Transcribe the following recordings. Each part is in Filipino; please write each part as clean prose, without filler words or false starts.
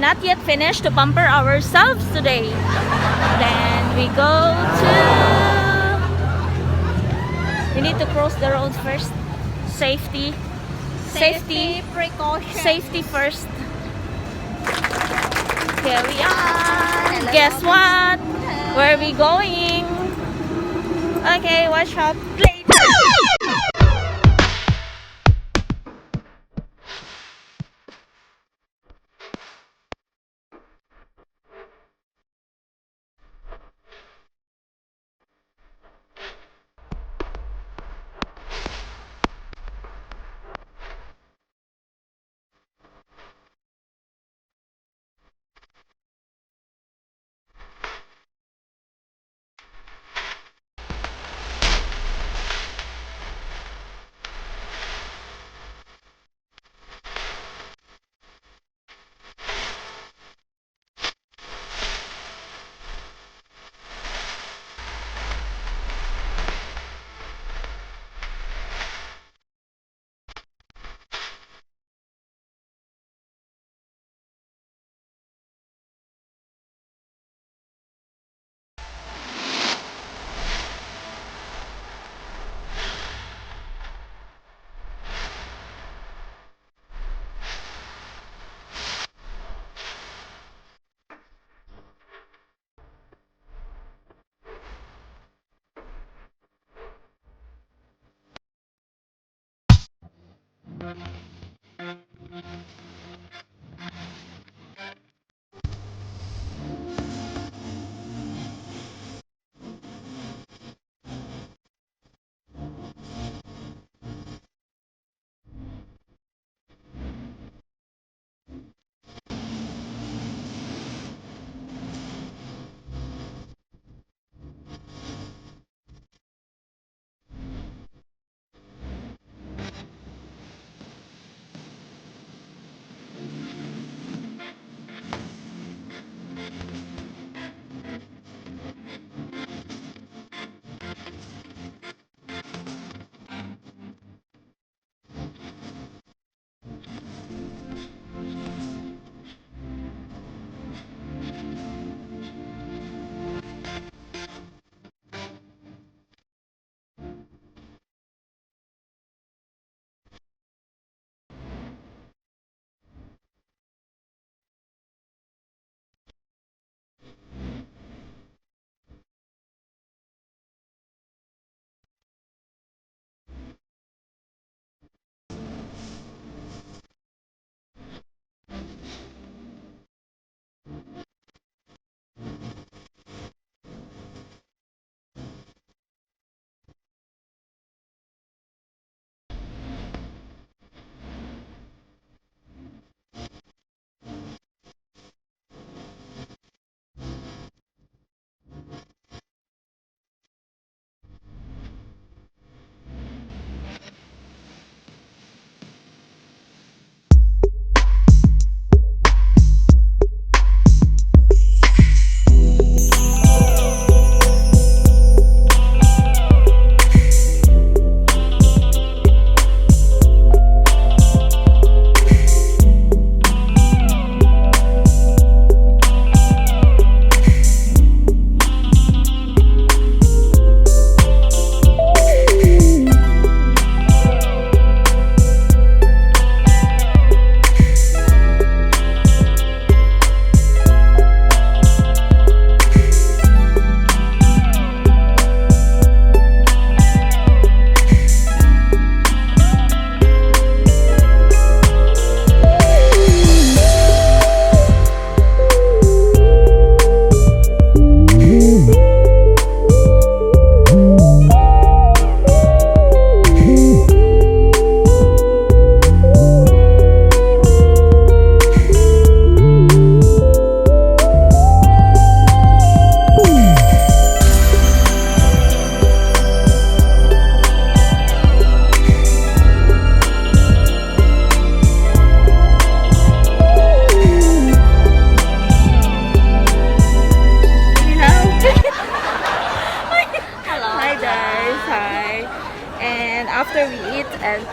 not yet finished to pamper ourselves today. Then we go to... We need to cross the road first. Safety precaution. Safety first. Here we are. Hello. Guess what? Where are we going? Okay, watch out. Play.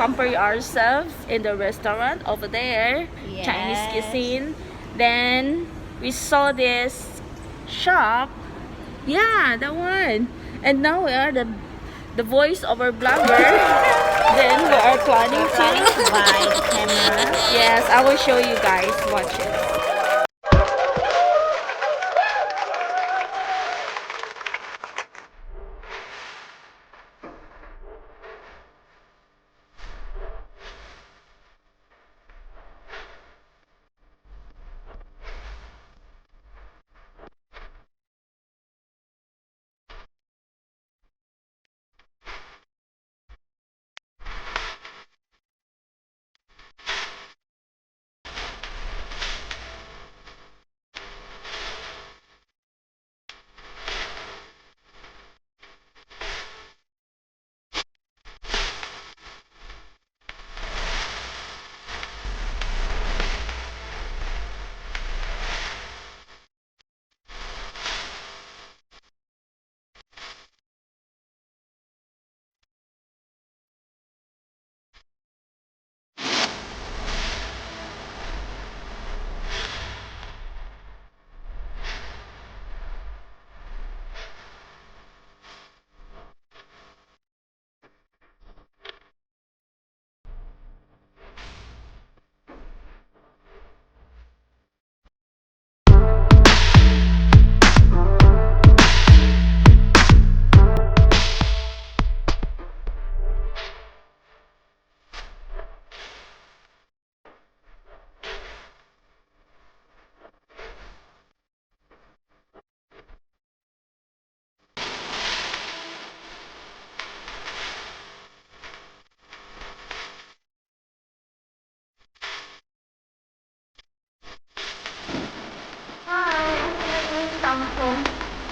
pamper ourselves in the restaurant over there. Yes. Chinese cuisine. Then we saw this shop. Yeah, that one. And now we are the voice over blogger. Then we are planning to buy the camera. Yes, I will show you guys. Watch it.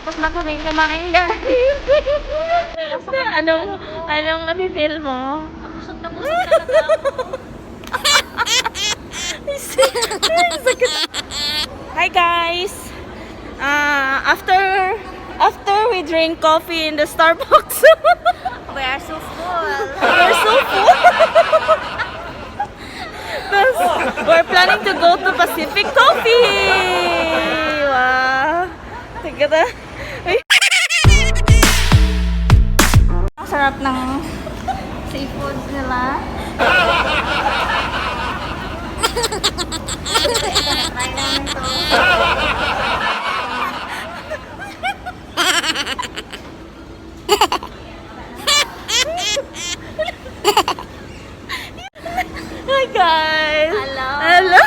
Tapos na kami kumain, guys. Anong nafe-feel mo? Busog na talaga ako. Hi guys. After we drink coffee in the Starbucks. We are so full. We're so full. Tapos, we're planning to go to Pacific Coffee. Wow. Teka na. Ay. Ang sarap ng seafood nila. Try namin to. Hi guys. Hello. Hello.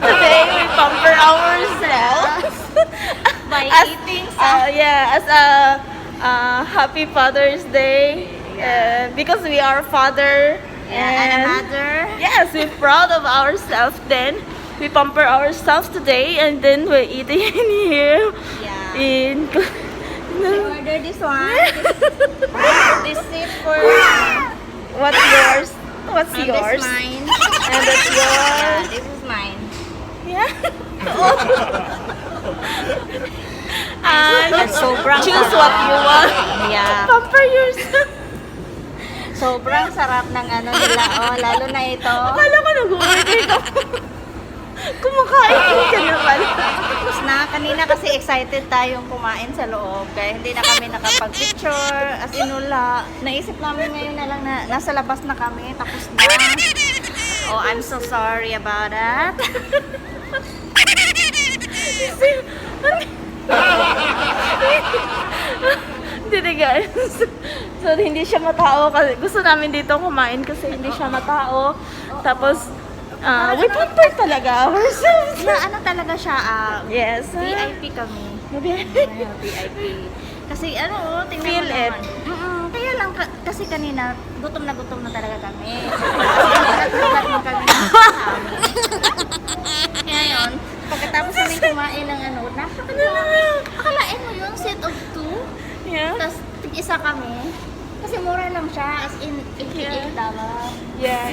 Today we pamper ourselves By as eating as a happy Father's Day. Because we are father and a mother. Yes, we're proud of ourselves. Then we pamper ourselves today, and then we're eating in here. Yeah. In We order this one. This seat for what's yours? What's this yours? mine. And that's Yeah, yours. this is mine. Yeah. Sobrang Choose sarap. what you want. Yeah. Pamper yourself. Sobrang sarap ng ano nila. Oh, lalo na ito. Akala ko nag-order ka. Kumakain ka na pala. Tapos na, kanina kasi excited tayong kumain sa loob. Kaya hindi na kami nakapag-picture. As in, wala. Naisip namin ngayon na lang na nasa labas na kami. Tapos na. Oh, I'm so sorry about that. Hindi guys. So, hindi siya matao. Kasi gusto namin dito kumain kasi hindi siya matao. Tapos, we pamper talaga ourselves. Na ano talaga siya, Yes. VIP kami. VIP. VIP. Kasi ano, tingnan Feel mo it. naman. Kaya lang, kasi kanina, gutom na talaga kami. Nagkakat na kami ng kami. Kaya yun, pagkatapos namin kumain ng ano, napakadami. Akalain mo yun, set of 2. Yeah. Tapos, tig-isa kami. Kasi mura lang siya, as in $88. Yeah.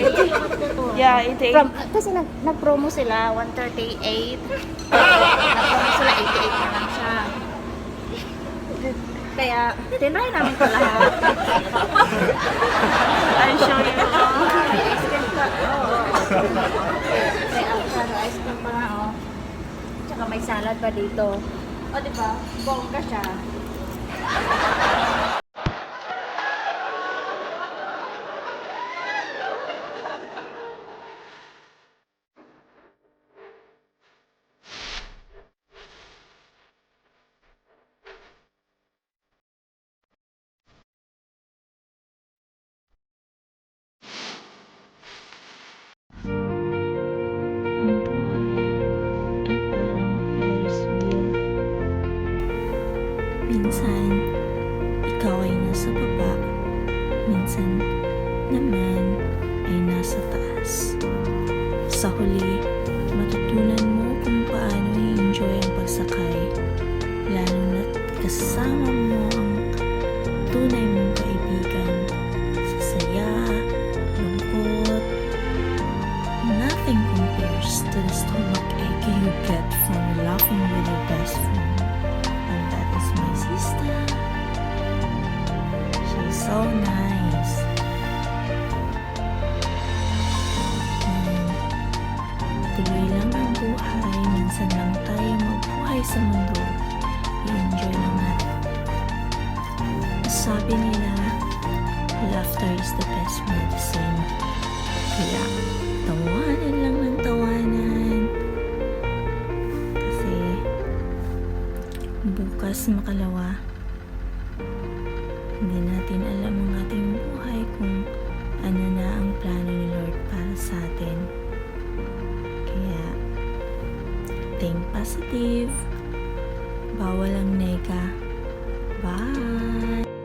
Yeah, It takes. kasi nag-promo sila, 138. Nag-promo sila, 88 na lang siya. Kaya, tinry namin ko lahat. I'll show you. May ice cream pa. Oo. May avocado ice cream pa nga, oh. saka may salad pa dito. O, di ba? Bongga siya. Minsan, ikaw ay nasa baba. Minsan naman ay nasa taas. Sa huli, matutunan mo kung paano i-enjoy ang pagsakay. Lalo na't kasama mo ang tunay mong kaibigan. Sa saya, lungkot, nothing compares to the stomachache you get from laughing with your best friend. And that is my sister. She's so nice. Tuloy lang ang buhay. Minsan lang tayo magbuhay sa mundo. I-enjoy lang natin. Sabi nila, laughter is the best medicine. Kaya, tawanan lang ng tawanan. Kasi, bukas makalawa, hindi natin alam ang ating buhay kung ano na ang plano ni Lord para sa atin. Kaya, think positive. Bawal ang nega. Bye!